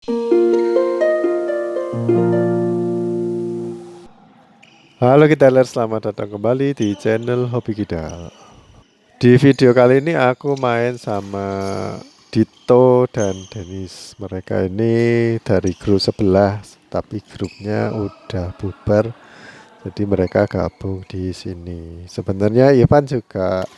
Halo Kidaler, selamat datang kembali di channel Hobi Kidal. Di video kali ini aku main sama Dito dan Dennis. Mereka ini dari grup sebelah, tapi grupnya udah bubar. Jadi mereka gabung di sini. Sebenarnya Ivan juga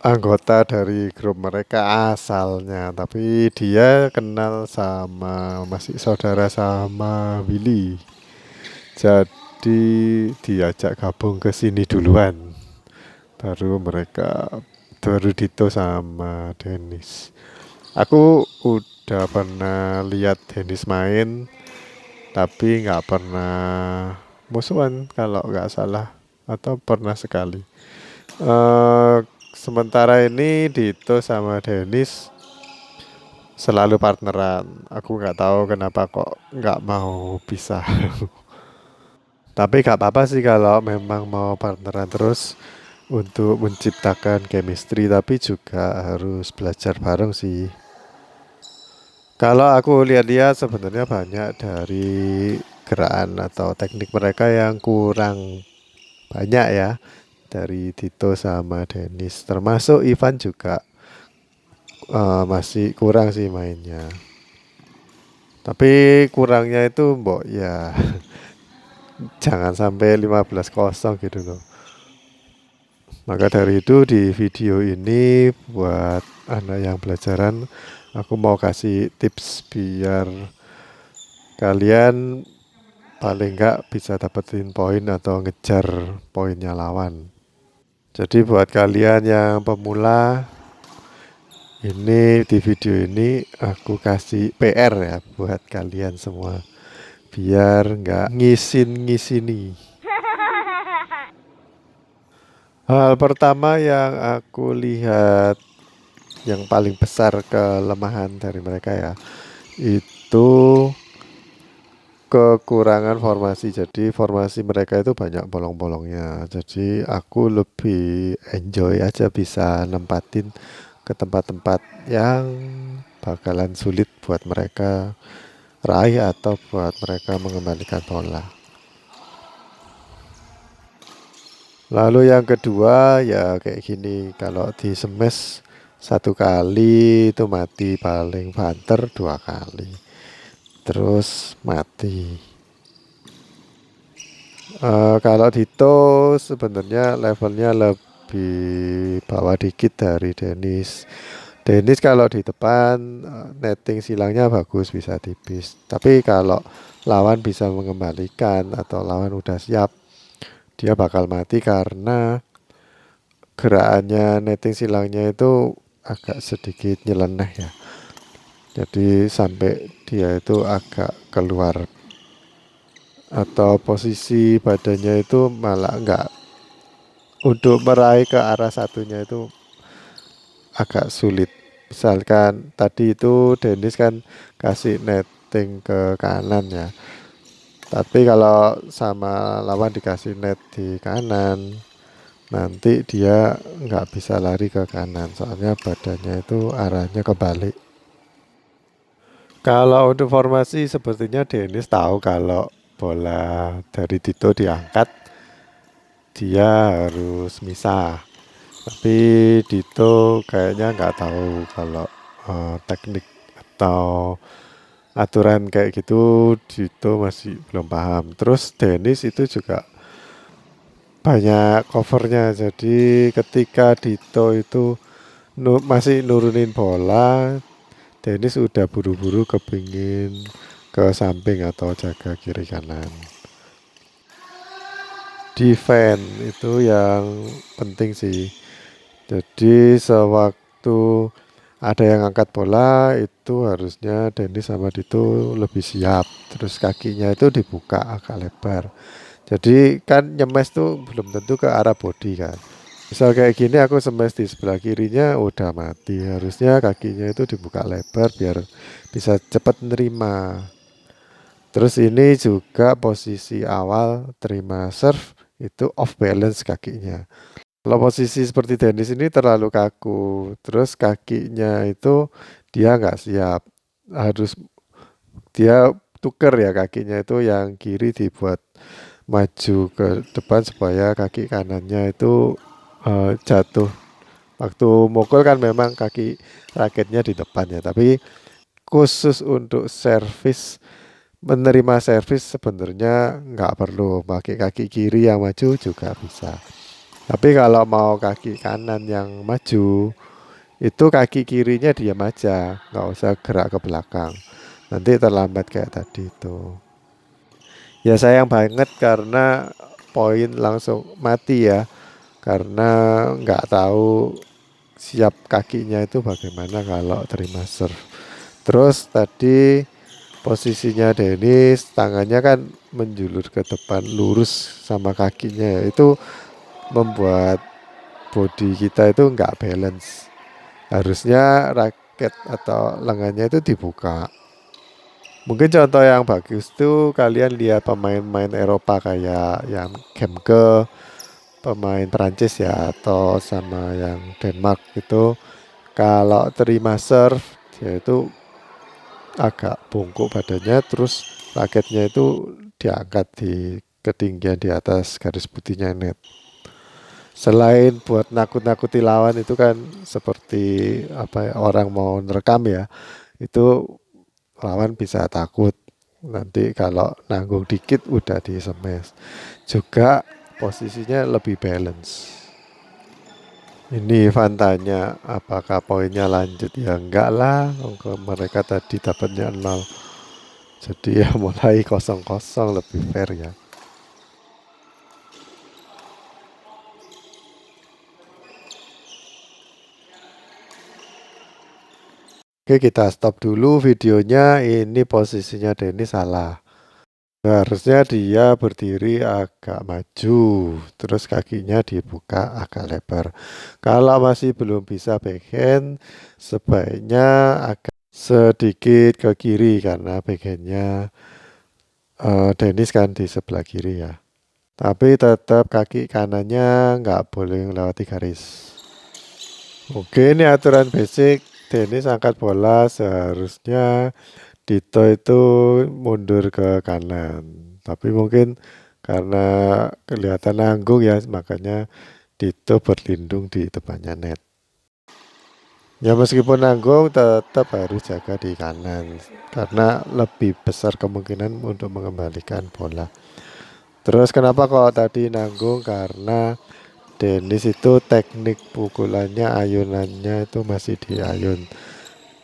anggota dari grup mereka asalnya, tapi dia kenal sama masih saudara sama Willy. Jadi diajak gabung ke sini duluan. Baru Dito sama Dennis. Aku udah pernah lihat Dennis main, tapi nggak pernah musuhan kalau nggak salah, atau pernah sekali. eh Sementara ini Dito sama Dennis selalu partneran. Aku nggak tahu kenapa kok nggak mau pisah. Tapi nggak apa-apa sih kalau memang mau partneran terus untuk menciptakan chemistry, tapi juga harus belajar bareng sih. Kalau aku lihat-lihat sebenarnya banyak dari gerakan atau teknik mereka yang kurang banyak ya, dari Tito sama Dennis. Termasuk Ivan juga masih kurang sih mainnya. Tapi kurangnya itu mbok ya jangan sampai 15-0 gitu loh. Maka dari itu di video ini buat anak yang belajaran, aku mau kasih tips biar kalian paling nggak bisa dapetin poin atau ngejar poinnya lawan. Jadi buat kalian yang pemula, ini di video ini aku kasih PR ya buat kalian semua. Biar nggak ngisin-ngisini. Hal pertama yang aku lihat yang paling besar kelemahan dari mereka ya, itu kekurangan formasi. Jadi formasi mereka itu banyak bolong-bolongnya. Jadi aku lebih enjoy aja bisa nempatin ke tempat-tempat yang bakalan sulit buat mereka raih atau buat mereka mengembalikan bola. Lalu yang kedua ya kayak gini, kalau di smash satu kali itu mati, paling banter dua kali, terus mati. Kalau Dito sebenarnya levelnya lebih bawah dikit dari Dennis. Dennis kalau di depan netting silangnya bagus, bisa tipis. Tapi kalau lawan bisa mengembalikan atau lawan udah siap, dia bakal mati karena gerakannya netting silangnya itu agak sedikit nyeleneh ya. Jadi sampai dia itu agak keluar atau posisi badannya itu malah enggak, untuk meraih ke arah satunya itu agak sulit. Misalkan tadi itu Dennis kan kasih netting ke kanan ya. Tapi kalau sama lawan dikasih net di kanan, nanti dia nggak bisa lari ke kanan. Soalnya badannya itu arahnya kebalik. Kalau untuk formasi sepertinya Dennis tahu kalau bola dari Tito diangkat, dia harus misah. Tapi Dito kayaknya nggak tahu kalau teknik atau aturan kayak gitu. Dito masih belum paham. Terus Dennis itu juga banyak covernya. Jadi ketika Dito itu masih nurunin bola, Dennis udah buru-buru kepingin ke samping atau jaga kiri kanan. Defense itu yang penting sih. Jadi sewaktu ada yang angkat bola itu harusnya Dennis sama Dito lebih siap. Terus kakinya itu dibuka agak lebar. Jadi kan nyemes tuh belum tentu ke arah body kan. Misal kayak gini aku smash di sebelah kirinya udah mati. Harusnya kakinya itu dibuka lebar biar bisa cepat nerima. Terus ini juga posisi awal terima serve itu off balance kakinya. Kalau posisi seperti Dennis ini terlalu kaku, terus kakinya itu dia nggak siap, harus dia tuker ya kakinya itu, yang kiri dibuat maju ke depan supaya kaki kanannya itu jatuh. Waktu mukul kan memang kaki raketnya di depan ya, tapi khusus untuk servis, menerima servis sebenarnya nggak perlu pakai kaki kiri yang maju juga bisa. Tapi kalau mau kaki kanan yang maju, itu kaki kirinya diam aja, nggak usah gerak ke belakang. Nanti terlambat kayak tadi itu. Ya sayang banget karena poin langsung mati ya, karena nggak tahu siap kakinya itu bagaimana kalau terima serve. Terus tadi posisinya Dennis, tangannya kan menjulur ke depan lurus sama kakinya ya. Itu membuat body kita itu nggak balance. Harusnya raket atau lengannya itu dibuka. Mungkin contoh yang bagus tuh kalian lihat pemain-pemain Eropa kayak yang Kemke, pemain Prancis ya, atau sama yang Denmark itu, kalau terima serve dia itu agak bungkuk badannya, terus raketnya itu diangkat di ketinggian di atas garis putihnya net. Selain buat nakut-nakuti lawan itu kan seperti apa ya, orang mau nerekam ya, itu lawan bisa takut nanti kalau nanggung dikit udah di smash. Juga posisinya lebih balance. Ini Fantanya apakah poinnya lanjut? Ya enggak lah, mereka tadi dapatnya 0. Jadi ya mulai kosong kosong, lebih fair ya. Oke, kita stop dulu videonya. Ini posisinya Denny salah. Harusnya dia berdiri agak maju, terus kakinya dibuka agak lebar. Kalau masih belum bisa backhand, sebaiknya agak sedikit ke kiri karena backhandnya Dennis kan di sebelah kiri ya. Tapi tetap kaki kanannya nggak boleh melewati garis. Oke, ini aturan basic. Dennis angkat bola seharusnya Dito itu mundur ke kanan. Tapi mungkin karena kelihatan nanggung ya, makanya Dito berlindung di depannya net. Ya meskipun nanggung tetap harus jaga di kanan karena lebih besar kemungkinan untuk mengembalikan bola. Terus kenapa kok tadi nanggung? Karena Dennis itu teknik pukulannya, ayunannya itu masih diayun,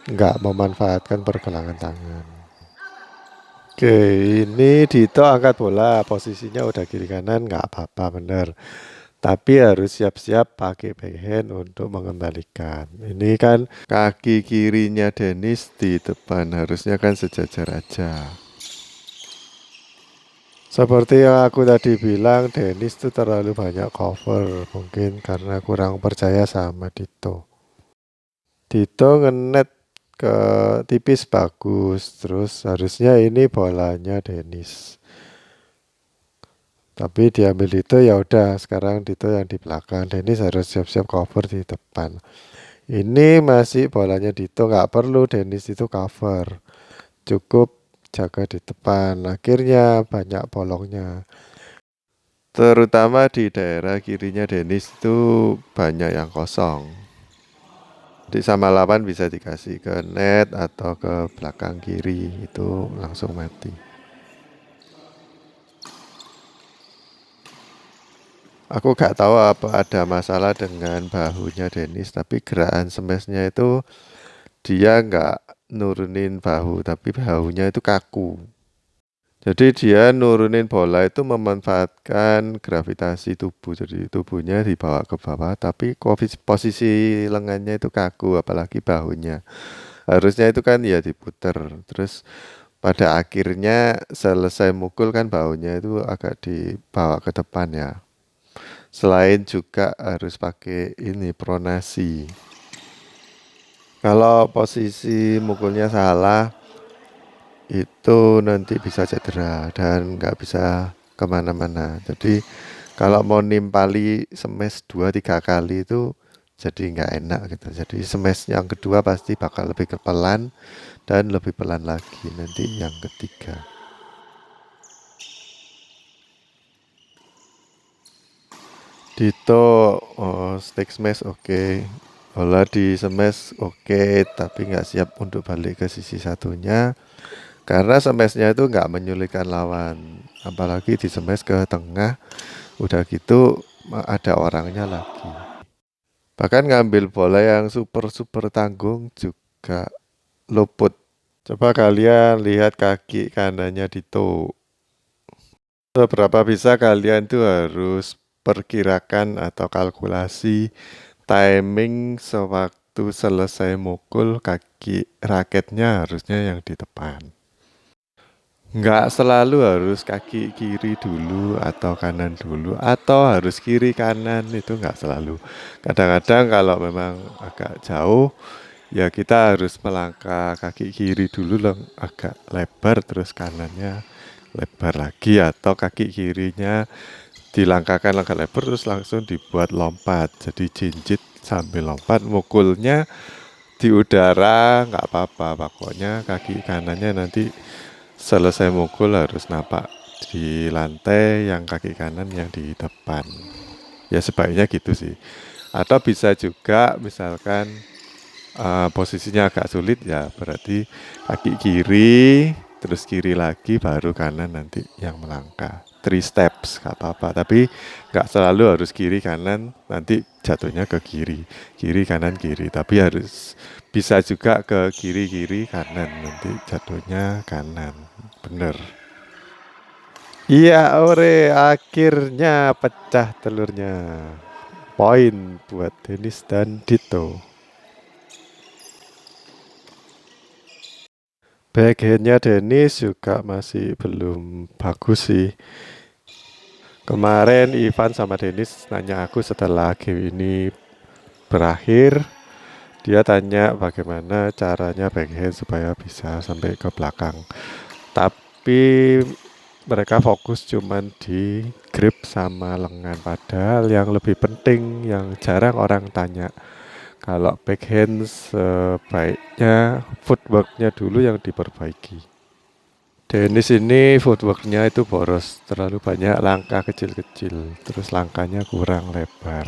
nggak memanfaatkan pergelangan tangan. Oke, ini Dito angkat bola, posisinya udah kiri kanan nggak apa-apa bener. Tapi harus siap-siap pakai backhand untuk mengembalikan. Ini kan kaki kirinya Dennis di depan, harusnya kan sejajar aja. Seperti yang aku tadi bilang, Dennis tuh terlalu banyak cover, mungkin karena kurang percaya sama Dito. Dito ngenet ke tipis bagus, terus harusnya ini bolanya Dennis. Tapi diambil Dito, ya udah sekarang Dito yang di belakang, Dennis harus siap-siap cover di depan. Ini masih bolanya Dito, nggak perlu Dennis itu cover, cukup jaga di depan. Akhirnya banyak bolongnya. Terutama di daerah kirinya Dennis itu banyak yang kosong. Di sama lawan bisa dikasih ke net atau ke belakang kiri, itu langsung mati. Aku gak tahu apa ada masalah dengan bahunya Dennis, tapi gerakan smashnya itu dia nggak nurunin bahu, tapi bahunya itu kaku. Jadi dia nurunin bola itu memanfaatkan gravitasi tubuh. Jadi tubuhnya dibawa ke bawah, tapi posisi lengannya itu kaku, apalagi bahunya. Harusnya itu kan ya diputer. Terus pada akhirnya selesai mukul kan bahunya itu agak dibawa ke depan ya. Selain juga harus pakai ini pronasi. Kalau posisi mukulnya salah, itu nanti bisa cedera dan nggak bisa kemana-mana. Jadi kalau mau nimpali smash 2-3 kali itu jadi nggak enak gitu. Jadi smash yang kedua pasti bakal lebih pelan dan lebih pelan lagi nanti yang ketiga. Dito, oh, stick smash oke. Bola di smash oke, tapi nggak siap untuk balik ke sisi satunya karena smashnya itu nggak menyulitkan lawan. Apalagi di smash ke tengah, udah gitu ada orangnya lagi. Bahkan ngambil bola yang super tanggung juga luput. Coba kalian lihat kaki kanannya Dito. Seberapa bisa kalian tuh harus perkirakan atau kalkulasi timing sewaktu selesai mukul kaki raketnya harusnya yang di depan. Nggak selalu harus kaki kiri dulu atau kanan dulu atau harus kiri kanan itu nggak selalu. Kadang-kadang kalau memang agak jauh ya kita harus melangkah kaki kiri dulu loh agak lebar terus kanannya lebar lagi atau kaki kirinya dilangkahkan agak lebar terus langsung dibuat lompat. Jadi jinjit sambil lompat mukulnya di udara nggak apa-apa pokoknya kaki kanannya nanti selesai mukul harus napak di lantai yang kaki kanan yang di depan. Ya sebaiknya gitu sih. Atau bisa juga misalkan posisinya agak sulit ya berarti kaki kiri terus kiri lagi baru kanan nanti yang melangkah. 3 steps gak apa-apa tapi gak selalu harus kiri kanan nanti jatuhnya ke kiri kiri kanan kiri tapi harus bisa juga ke kiri kiri kanan nanti jatuhnya kanan bener. Iya ore akhirnya pecah telurnya, poin buat Dennis dan Dito. Backhandnya Dennis juga masih belum bagus sih. Kemarin Ivan sama Dennis nanya aku setelah game ini berakhir. Dia tanya bagaimana caranya backhand supaya bisa sampai ke belakang. Tapi mereka fokus cuman di grip sama lengan. Padahal yang lebih penting yang jarang orang tanya. Kalau backhand sebaiknya footworknya dulu yang diperbaiki. Dennis ini footworknya itu boros, terlalu banyak langkah kecil-kecil, terus langkahnya kurang lebar.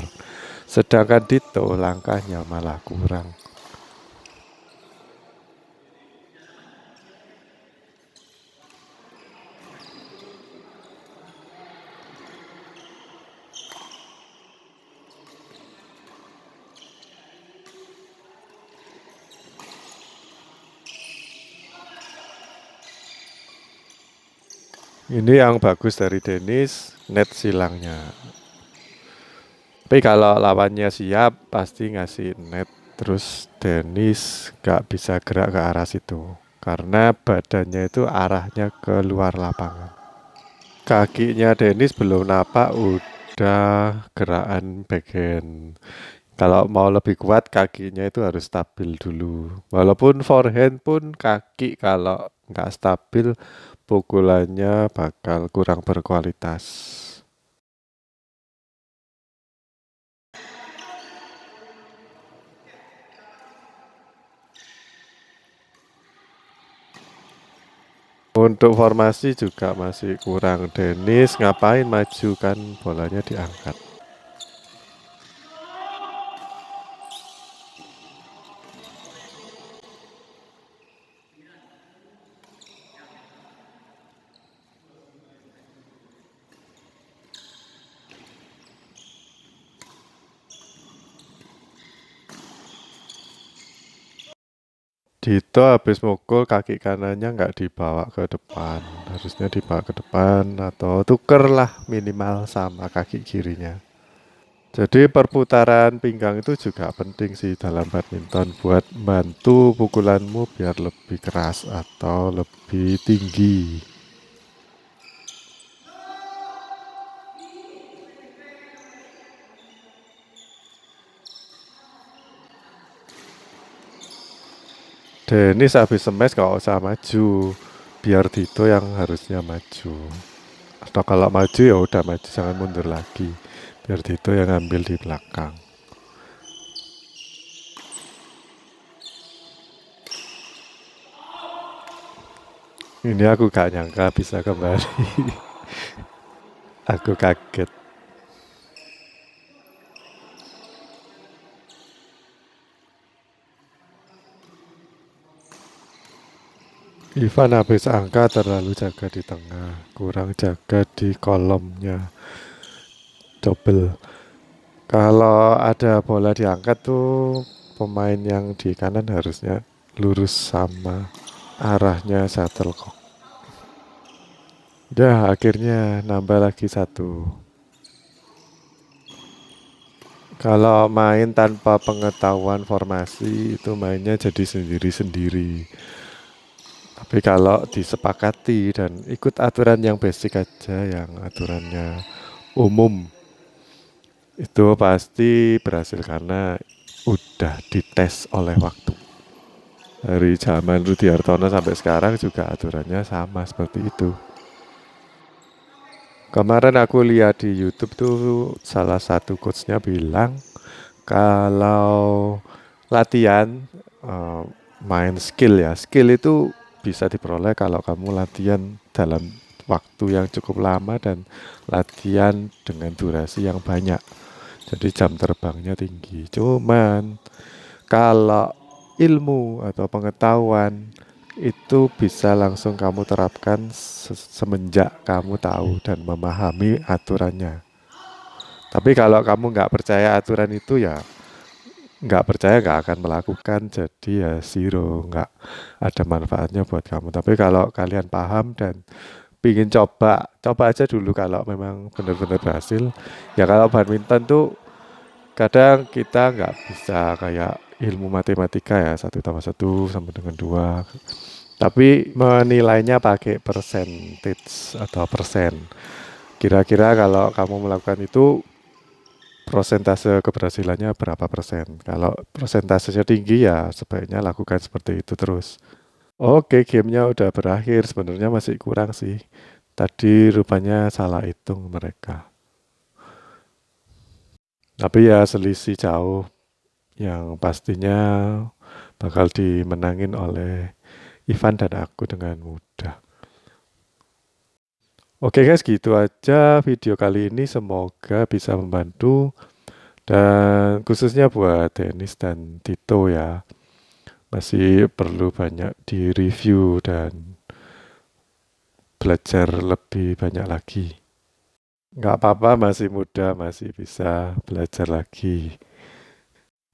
Sedangkan Dito langkahnya malah kurang. Ini yang bagus dari Dennis, net silangnya. Tapi kalau lawannya siap, pasti ngasih net. Terus Dennis gak bisa gerak ke arah situ. Karena badannya itu arahnya ke luar lapangan. Kakinya Dennis belum napak udah gerakan backhand. Kalau mau lebih kuat kakinya itu harus stabil dulu. Walaupun forehand pun kaki kalau nggak stabil pukulannya bakal kurang berkualitas. Untuk formasi juga masih kurang. Dennis ngapain maju kan bolanya diangkat. Dito habis mukul kaki kanannya nggak dibawa ke depan. Harusnya dibawa ke depan atau tuker lah minimal sama kaki kirinya. Jadi perputaran pinggang itu juga penting sih dalam badminton buat bantu pukulanmu biar lebih keras atau lebih tinggi. Dennis habis smash gak usah maju, biar Dito yang harusnya maju. Atau kalau maju ya udah maju jangan mundur lagi, biar Dito yang ngambil di belakang. Ini aku gak nyangka bisa kembali. Aku kaget. Ivan habis angka terlalu jaga di tengah, kurang jaga di kolomnya. Double. Kalau ada bola diangkat tuh pemain yang di kanan harusnya lurus sama arahnya shuttlecock. Dah akhirnya nambah lagi satu. Kalau main tanpa pengetahuan formasi itu mainnya jadi sendiri-sendiri. Tapi kalau disepakati dan ikut aturan yang basic aja, yang aturannya umum, itu pasti berhasil karena udah dites oleh waktu. Dari zaman Rudi Hartono sampai sekarang juga aturannya sama seperti itu. Kemarin aku lihat di YouTube tuh salah satu coachnya bilang kalau latihan eh, main skill ya, skill itu bisa diperoleh kalau kamu latihan dalam waktu yang cukup lama dan latihan dengan durasi yang banyak. Jadi jam terbangnya tinggi. Cuman kalau ilmu atau pengetahuan itu bisa langsung kamu terapkan semenjak kamu tahu dan memahami aturannya. Tapi kalau kamu nggak percaya aturan itu ya nggak percaya nggak akan melakukan, jadi ya zero, nggak ada manfaatnya buat kamu. Tapi kalau kalian paham dan pingin coba, coba aja dulu kalau memang benar-benar berhasil. Ya kalau badminton tuh kadang kita nggak bisa kayak ilmu matematika ya, satu tambah satu sama dengan dua. Tapi menilainya pakai percentage atau persen. Kira-kira kalau kamu melakukan itu prosentase keberhasilannya berapa persen. Kalau persentasenya tinggi ya sebaiknya lakukan seperti itu terus. Oke, gamenya udah berakhir. Sebenarnya masih kurang sih. Tadi rupanya salah hitung mereka. Tapi ya selisih jauh yang pastinya bakal dimenangin oleh Ivan dan aku dengan mudah. Oke guys, gitu aja video kali ini. Semoga bisa membantu dan khususnya buat Dennis dan Tito ya. Masih perlu banyak di-review dan belajar lebih banyak lagi. Nggak apa-apa, masih muda, masih bisa belajar lagi.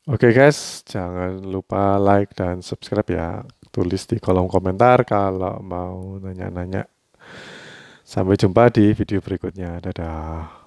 Oke guys, jangan lupa like dan subscribe ya. Tulis di kolom komentar kalau mau nanya-nanya. Sampai jumpa di video berikutnya. Dadah.